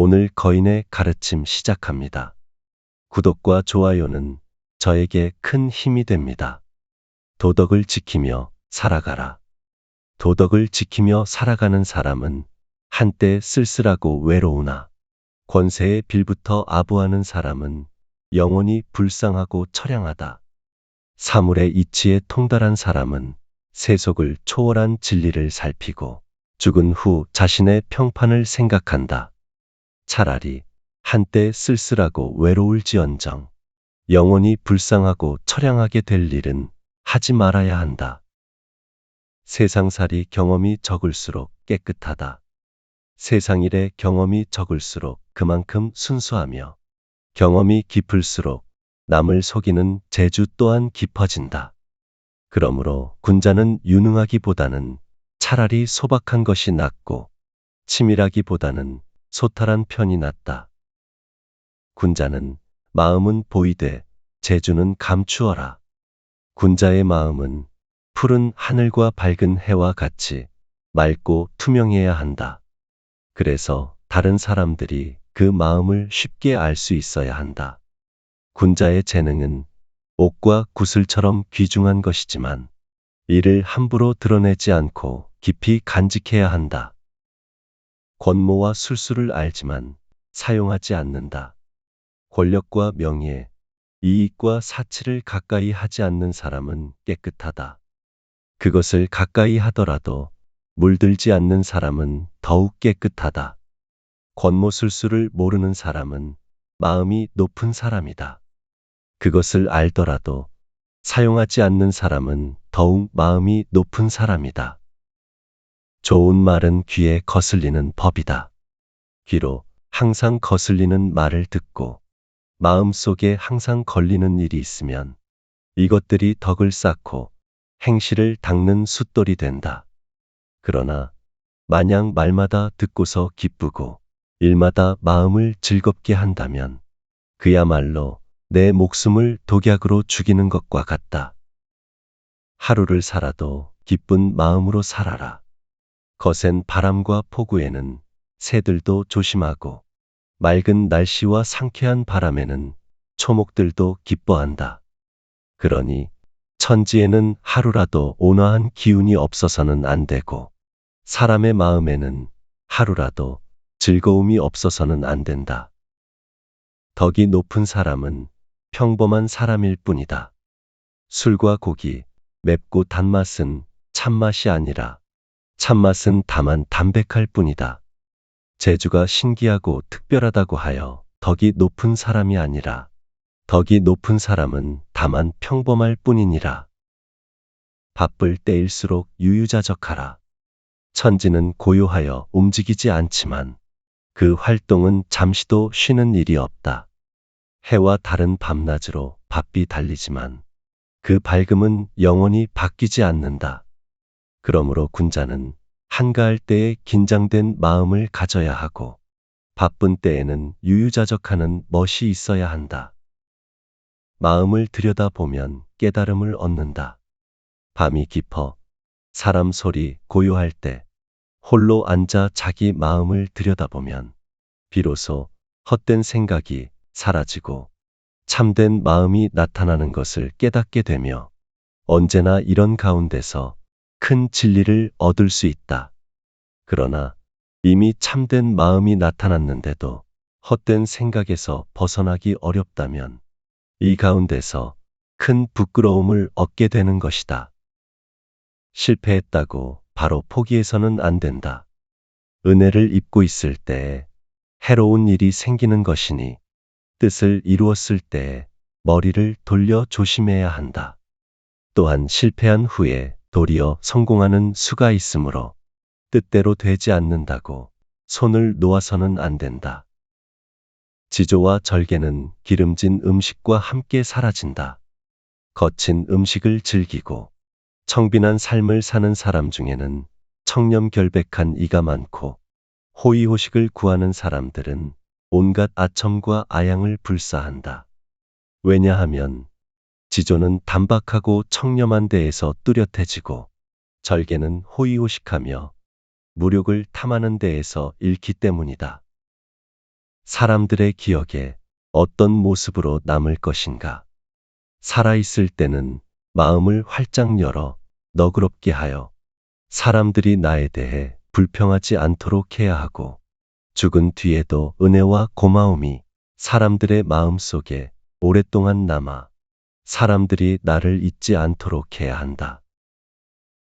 오늘 거인의 가르침 시작합니다. 구독과 좋아요는 저에게 큰 힘이 됩니다. 도덕을 지키며 살아가라. 도덕을 지키며 살아가는 사람은 한때 쓸쓸하고 외로우나 권세에 빌부터 아부하는 사람은 영원히 불쌍하고 처량하다. 사물의 이치에 통달한 사람은 세속을 초월한 진리를 살피고 죽은 후 자신의 평판을 생각한다. 차라리 한때 쓸쓸하고 외로울지언정 영원히 불쌍하고 처량하게 될 일은 하지 말아야 한다. 세상살이 경험이 적을수록 깨끗하다. 세상일의 경험이 적을수록 그만큼 순수하며 경험이 깊을수록 남을 속이는 재주 또한 깊어진다. 그러므로 군자는 유능하기보다는 차라리 소박한 것이 낫고 치밀하기보다는 소탈한 편이 낫다. 군자는 마음은 보이되 재주는 감추어라. 군자의 마음은 푸른 하늘과 밝은 해와 같이 맑고 투명해야 한다. 그래서 다른 사람들이 그 마음을 쉽게 알 수 있어야 한다. 군자의 재능은 옥과 구슬처럼 귀중한 것이지만 이를 함부로 드러내지 않고 깊이 간직해야 한다. 권모와 술수를 알지만 사용하지 않는다. 권력과 명예, 이익과 사치를 가까이 하지 않는 사람은 깨끗하다. 그것을 가까이 하더라도 물들지 않는 사람은 더욱 깨끗하다. 권모술수를 모르는 사람은 마음이 높은 사람이다. 그것을 알더라도 사용하지 않는 사람은 더욱 마음이 높은 사람이다. 좋은 말은 귀에 거슬리는 법이다. 귀로 항상 거슬리는 말을 듣고 마음속에 항상 걸리는 일이 있으면 이것들이 덕을 쌓고 행실을 닦는 숫돌이 된다. 그러나 마냥 말마다 듣고서 기쁘고 일마다 마음을 즐겁게 한다면 그야말로 내 목숨을 독약으로 죽이는 것과 같다. 하루를 살아도 기쁜 마음으로 살아라. 거센 바람과 폭우에는 새들도 조심하고 맑은 날씨와 상쾌한 바람에는 초목들도 기뻐한다. 그러니 천지에는 하루라도 온화한 기운이 없어서는 안 되고 사람의 마음에는 하루라도 즐거움이 없어서는 안 된다. 덕이 높은 사람은 평범한 사람일 뿐이다. 술과 고기, 맵고 단맛은 참맛이 아니라 참맛은 다만 담백할 뿐이다. 재주가 신기하고 특별하다고 하여 덕이 높은 사람이 아니라 덕이 높은 사람은 다만 평범할 뿐이니라. 바쁠 때일수록 유유자적하라. 천지는 고요하여 움직이지 않지만 그 활동은 잠시도 쉬는 일이 없다. 해와 달은 밤낮으로 바삐 달리지만 그 밝음은 영원히 바뀌지 않는다. 그러므로 군자는 한가할 때에 긴장된 마음을 가져야 하고 바쁜 때에는 유유자적하는 멋이 있어야 한다. 마음을 들여다보면 깨달음을 얻는다. 밤이 깊어 사람 소리 고요할 때 홀로 앉아 자기 마음을 들여다보면 비로소 헛된 생각이 사라지고 참된 마음이 나타나는 것을 깨닫게 되며 언제나 이런 가운데서 큰 진리를 얻을 수 있다. 그러나 이미 참된 마음이 나타났는데도 헛된 생각에서 벗어나기 어렵다면 이 가운데서 큰 부끄러움을 얻게 되는 것이다. 실패했다고 바로 포기해서는 안 된다. 은혜를 입고 있을 때에 해로운 일이 생기는 것이니 뜻을 이루었을 때에 머리를 돌려 조심해야 한다. 또한 실패한 후에 도리어 성공하는 수가 있으므로 뜻대로 되지 않는다고 손을 놓아서는 안 된다. 지조와 절개는 기름진 음식과 함께 사라진다. 거친 음식을 즐기고 청빈한 삶을 사는 사람 중에는 청렴결백한 이가 많고 호의호식을 구하는 사람들은 온갖 아첨과 아양을 불사한다. 왜냐하면 지조는 단박하고 청렴한 데에서 뚜렷해지고 절개는 호의호식하며 무력을 탐하는 데에서 잃기 때문이다. 사람들의 기억에 어떤 모습으로 남을 것인가? 살아있을 때는 마음을 활짝 열어 너그럽게 하여 사람들이 나에 대해 불평하지 않도록 해야 하고, 죽은 뒤에도 은혜와 고마움이 사람들의 마음 속에 오랫동안 남아 사람들이 나를 잊지 않도록 해야 한다.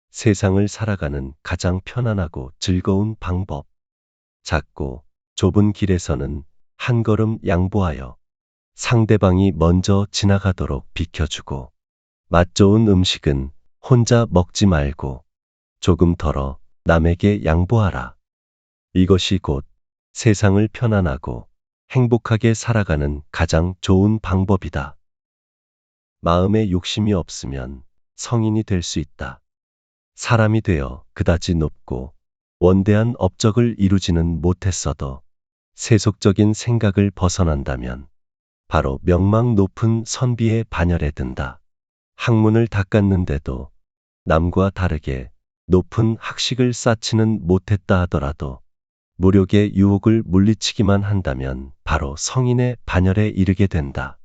세상을 살아가는 가장 편안하고 즐거운 방법. 작고 좁은 길에서는 한 걸음 양보하여 상대방이 먼저 지나가도록 비켜주고, 맛 좋은 음식은 혼자 먹지 말고 조금 덜어 남에게 양보하라. 이것이 곧 세상을 편안하고 행복하게 살아가는 가장 좋은 방법이다. 마음에 욕심이 없으면 성인이 될 수 있다. 사람이 되어 그다지 높고 원대한 업적을 이루지는 못했어도 세속적인 생각을 벗어난다면 바로 명망 높은 선비의 반열에 든다. 학문을 닦았는데도 남과 다르게 높은 학식을 쌓지는 못했다 하더라도 무력의 유혹을 물리치기만 한다면 바로 성인의 반열에 이르게 된다.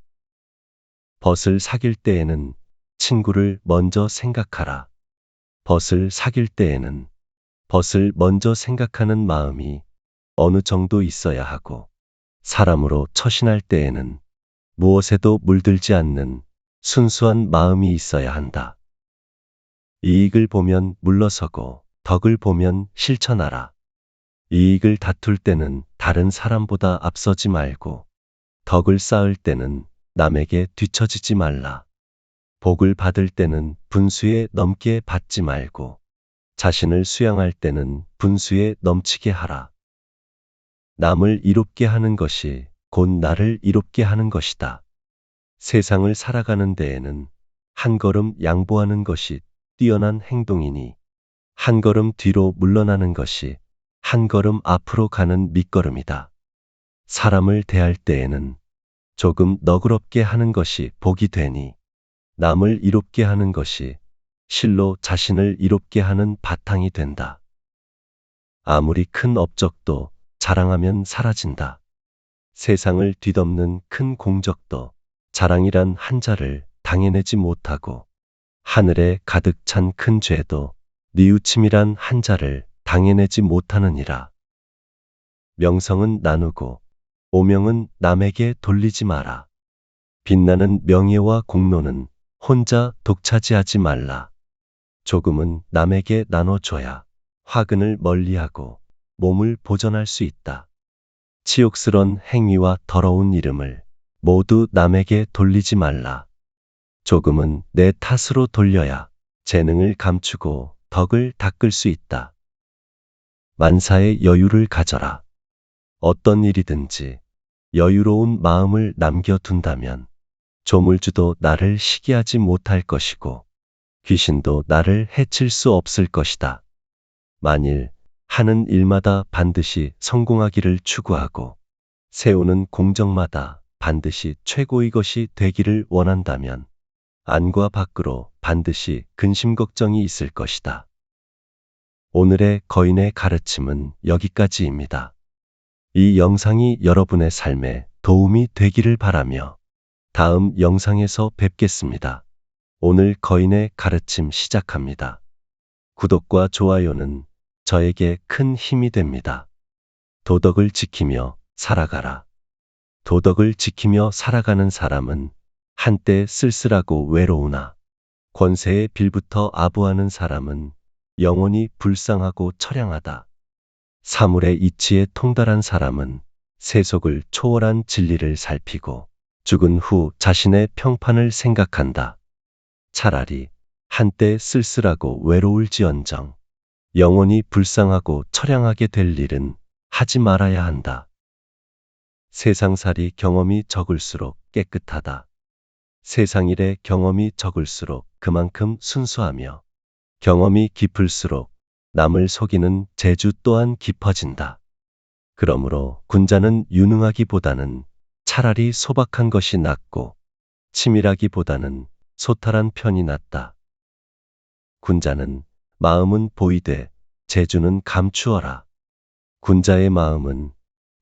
벗을 사귈 때에는 친구를 먼저 생각하라. 벗을 사귈 때에는 벗을 먼저 생각하는 마음이 어느 정도 있어야 하고, 사람으로 처신할 때에는 무엇에도 물들지 않는 순수한 마음이 있어야 한다. 이익을 보면 물러서고 덕을 보면 실천하라. 이익을 다툴 때는 다른 사람보다 앞서지 말고, 덕을 쌓을 때는 남에게 뒤처지지 말라. 복을 받을 때는 분수에 넘게 받지 말고, 자신을 수양할 때는 분수에 넘치게 하라. 남을 이롭게 하는 것이 곧 나를 이롭게 하는 것이다. 세상을 살아가는 데에는 한 걸음 양보하는 것이 뛰어난 행동이니, 한 걸음 뒤로 물러나는 것이 한 걸음 앞으로 가는 밑걸음이다. 사람을 대할 때에는 조금 너그럽게 하는 것이 복이 되니, 남을 이롭게 하는 것이 실로 자신을 이롭게 하는 바탕이 된다. 아무리 큰 업적도 자랑하면 사라진다. 세상을 뒤덮는 큰 공적도 자랑이란 한자를 당해내지 못하고, 하늘에 가득 찬 큰 죄도 뉘우침이란 한자를 당해내지 못하느니라. 명성은 나누고 오명은 남에게 돌리지 마라. 빛나는 명예와 공로는 혼자 독차지하지 말라. 조금은 남에게 나눠줘야 화근을 멀리하고 몸을 보전할 수 있다. 치욕스런 행위와 더러운 이름을 모두 남에게 돌리지 말라. 조금은 내 탓으로 돌려야 재능을 감추고 덕을 닦을 수 있다. 만사의 여유를 가져라. 어떤 일이든지 여유로운 마음을 남겨둔다면 조물주도 나를 시기하지 못할 것이고, 귀신도 나를 해칠 수 없을 것이다. 만일 하는 일마다 반드시 성공하기를 추구하고 세우는 공적마다 반드시 최고의 것이 되기를 원한다면 안과 밖으로 반드시 근심 걱정이 있을 것이다. 오늘의 거인의 가르침은 여기까지입니다. 이 영상이 여러분의 삶에 도움이 되기를 바라며 다음 영상에서 뵙겠습니다. 오늘 거인의 가르침 시작합니다. 구독과 좋아요는 저에게 큰 힘이 됩니다. 도덕을 지키며 살아가라. 도덕을 지키며 살아가는 사람은 한때 쓸쓸하고 외로우나 권세의 빌부터 아부하는 사람은 영원히 불쌍하고 처량하다. 사물의 이치에 통달한 사람은 세속을 초월한 진리를 살피고 죽은 후 자신의 평판을 생각한다. 차라리 한때 쓸쓸하고 외로울지언정 영원히 불쌍하고 처량하게 될 일은 하지 말아야 한다. 세상살이 경험이 적을수록 깨끗하다. 세상일의 경험이 적을수록 그만큼 순수하며, 경험이 깊을수록 남을 속이는 재주 또한 깊어진다. 그러므로 군자는 유능하기보다는 차라리 소박한 것이 낫고, 치밀하기보다는 소탈한 편이 낫다. 군자는 마음은 보이되 재주는 감추어라. 군자의 마음은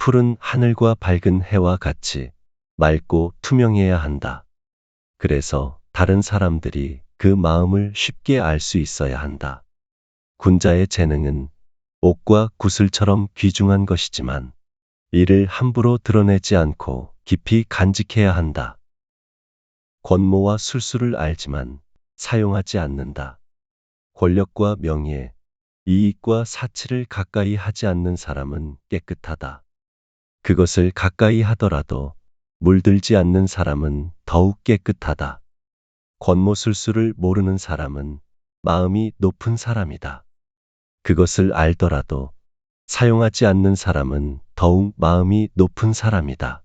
푸른 하늘과 밝은 해와 같이 맑고 투명해야 한다. 그래서 다른 사람들이 그 마음을 쉽게 알 수 있어야 한다. 군자의 재능은 옥과 구슬처럼 귀중한 것이지만 이를 함부로 드러내지 않고 깊이 간직해야 한다. 권모와 술수를 알지만 사용하지 않는다. 권력과 명예, 이익과 사치를 가까이 하지 않는 사람은 깨끗하다. 그것을 가까이 하더라도 물들지 않는 사람은 더욱 깨끗하다. 권모술수를 모르는 사람은 마음이 높은 사람이다. 그것을 알더라도 사용하지 않는 사람은 더욱 마음이 높은 사람이다.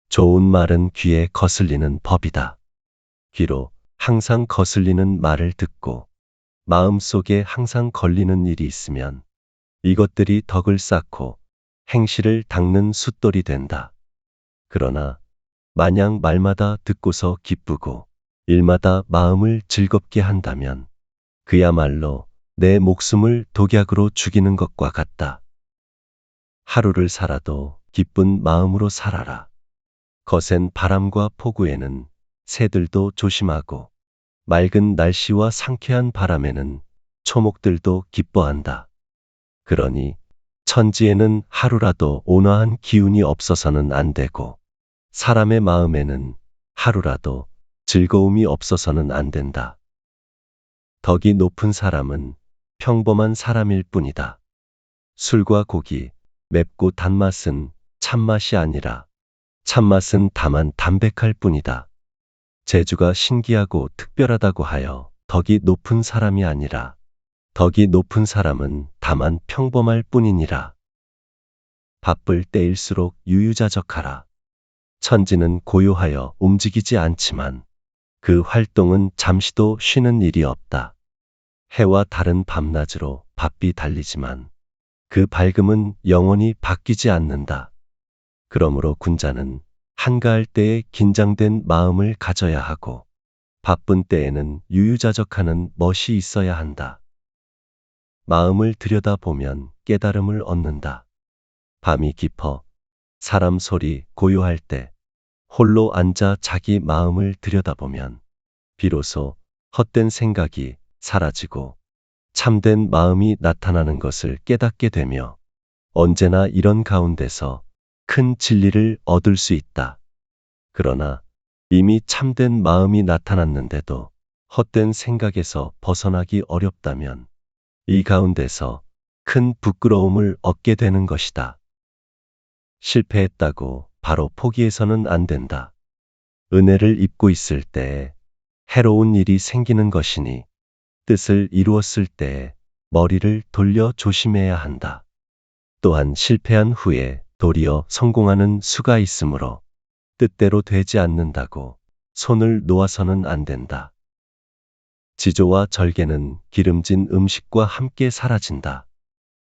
좋은 말은 귀에 거슬리는 법이다. 귀로 항상 거슬리는 말을 듣고 마음속에 항상 걸리는 일이 있으면 이것들이 덕을 쌓고 행실을 닦는 숫돌이 된다. 그러나 마냥 말마다 듣고서 기쁘고 일마다 마음을 즐겁게 한다면 그야말로 내 목숨을 독약으로 죽이는 것과 같다. 하루를 살아도 기쁜 마음으로 살아라. 거센 바람과 폭우에는 새들도 조심하고 맑은 날씨와 상쾌한 바람에는 초목들도 기뻐한다. 그러니 천지에는 하루라도 온화한 기운이 없어서는 안 되고 사람의 마음에는 하루라도 즐거움이 없어서는 안 된다. 덕이 높은 사람은 평범한 사람일 뿐이다. 술과 고기, 맵고 단맛은 참맛이 아니라 참맛은 다만 담백할 뿐이다. 재주가 신기하고 특별하다고 하여 덕이 높은 사람이 아니라 덕이 높은 사람은 다만 평범할 뿐이니라. 바쁠 때일수록 유유자적하라. 천지는 고요하여 움직이지 않지만 그 활동은 잠시도 쉬는 일이 없다. 해와 달은 밤낮으로 바삐 달리지만 그 밝음은 영원히 바뀌지 않는다. 그러므로 군자는 한가할 때에 긴장된 마음을 가져야 하고 바쁜 때에는 유유자적하는 멋이 있어야 한다. 마음을 들여다보면 깨달음을 얻는다. 밤이 깊어 사람 소리 고요할 때 홀로 앉아 자기 마음을 들여다보면 비로소 헛된 생각이 사라지고 참된 마음이 나타나는 것을 깨닫게 되며 언제나 이런 가운데서 큰 진리를 얻을 수 있다. 그러나 이미 참된 마음이 나타났는데도 헛된 생각에서 벗어나기 어렵다면 이 가운데서 큰 부끄러움을 얻게 되는 것이다. 실패했다고 바로 포기해서는 안 된다. 은혜를 입고 있을 때에 해로운 일이 생기는 것이니 뜻을 이루었을 때에 머리를 돌려 조심해야 한다. 또한 실패한 후에 도리어 성공하는 수가 있으므로 뜻대로 되지 않는다고 손을 놓아서는 안 된다. 지조와 절개는 기름진 음식과 함께 사라진다.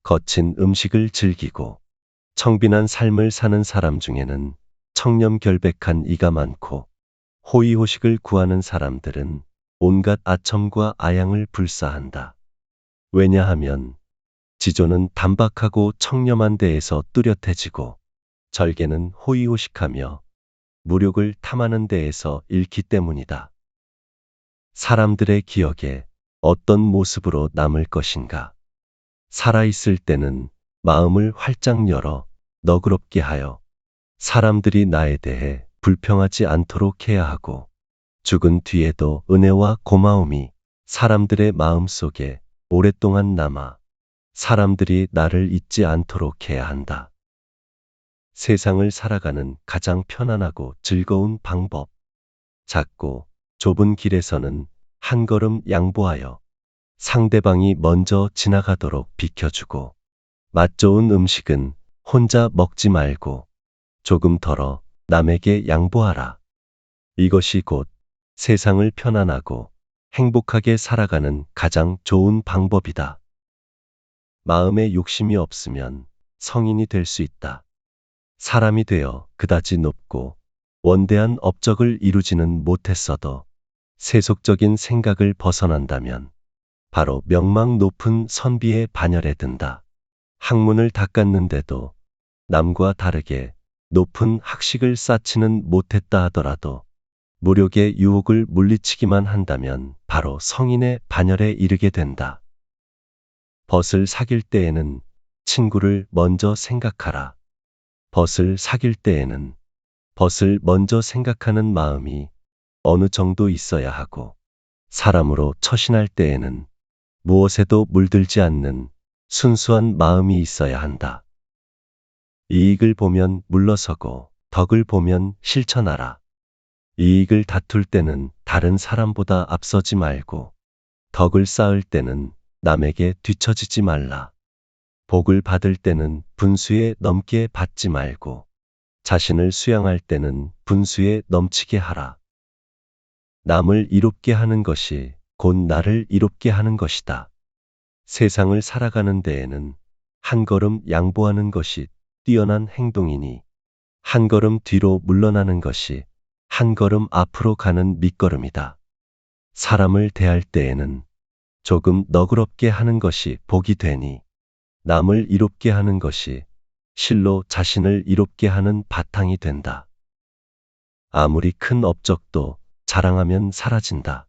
거친 음식을 즐기고 청빈한 삶을 사는 사람 중에는 청렴결백한 이가 많고 호의호식을 구하는 사람들은 온갖 아첨과 아양을 불사한다. 왜냐하면 지조는 단박하고 청렴한 데에서 뚜렷해지고 절개는 호의호식하며 무력을 탐하는 데에서 잃기 때문이다. 사람들의 기억에 어떤 모습으로 남을 것인가? 살아있을 때는 마음을 활짝 열어 너그럽게 하여 사람들이 나에 대해 불평하지 않도록 해야 하고 죽은 뒤에도 은혜와 고마움이 사람들의 마음 속에 오랫동안 남아 사람들이 나를 잊지 않도록 해야 한다. 세상을 살아가는 가장 편안하고 즐거운 방법. 작고 좁은 길에서는 한 걸음 양보하여 상대방이 먼저 지나가도록 비켜주고 맛 좋은 음식은 혼자 먹지 말고 조금 덜어 남에게 양보하라. 이것이 곧 세상을 편안하고 행복하게 살아가는 가장 좋은 방법이다. 마음에 욕심이 없으면 성인이 될 수 있다. 사람이 되어 그다지 높고 원대한 업적을 이루지는 못했어도 세속적인 생각을 벗어난다면 바로 명망 높은 선비의 반열에 든다. 학문을 닦았는데도 남과 다르게 높은 학식을 쌓지는 못했다 하더라도 무력의 유혹을 물리치기만 한다면 바로 성인의 반열에 이르게 된다. 벗을 사귈 때에는 친구를 먼저 생각하라. 벗을 사귈 때에는 벗을 먼저 생각하는 마음이 어느 정도 있어야 하고, 사람으로 처신할 때에는 무엇에도 물들지 않는 순수한 마음이 있어야 한다. 이익을 보면 물러서고 덕을 보면 실천하라. 이익을 다툴 때는 다른 사람보다 앞서지 말고, 덕을 쌓을 때는 남에게 뒤처지지 말라. 복을 받을 때는 분수에 넘게 받지 말고, 자신을 수양할 때는 분수에 넘치게 하라. 남을 이롭게 하는 것이 곧 나를 이롭게 하는 것이다. 세상을 살아가는 데에는 한 걸음 양보하는 것이 뛰어난 행동이니, 한 걸음 뒤로 물러나는 것이 한 걸음 앞으로 가는 밑거름이다. 사람을 대할 때에는 조금 너그럽게 하는 것이 복이 되니, 남을 이롭게 하는 것이 실로 자신을 이롭게 하는 바탕이 된다. 아무리 큰 업적도 자랑하면 사라진다.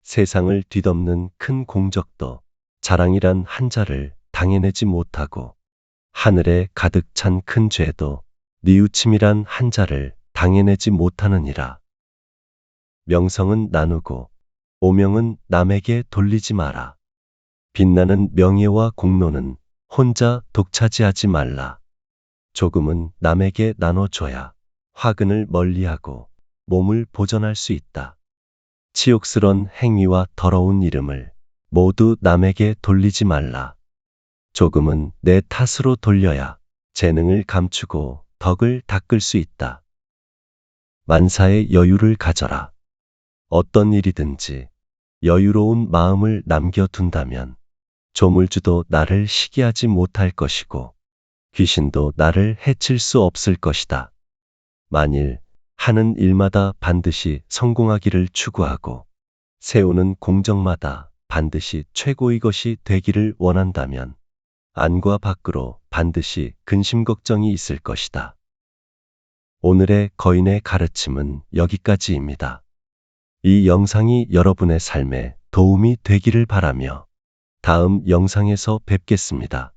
세상을 뒤덮는 큰 공적도 자랑이란 한자를 당해내지 못하고, 하늘에 가득 찬 큰 죄도 뉘우침이란 한자를 당해내지 못하느니라. 명성은 나누고 오명은 남에게 돌리지 마라. 빛나는 명예와 공로는 혼자 독차지하지 말라. 조금은 남에게 나눠줘야 화근을 멀리하고 몸을 보전할 수 있다. 치욕스런 행위와 더러운 이름을 모두 남에게 돌리지 말라. 조금은 내 탓으로 돌려야 재능을 감추고 덕을 닦을 수 있다. 만사의 여유를 가져라. 어떤 일이든지 여유로운 마음을 남겨둔다면 조물주도 나를 시기하지 못할 것이고, 귀신도 나를 해칠 수 없을 것이다. 만일 하는 일마다 반드시 성공하기를 추구하고 세우는 공적마다 반드시 최고의 것이 되기를 원한다면 안과 밖으로 반드시 근심 걱정이 있을 것이다. 오늘의 거인의 가르침은 여기까지입니다. 이 영상이 여러분의 삶에 도움이 되기를 바라며 다음 영상에서 뵙겠습니다.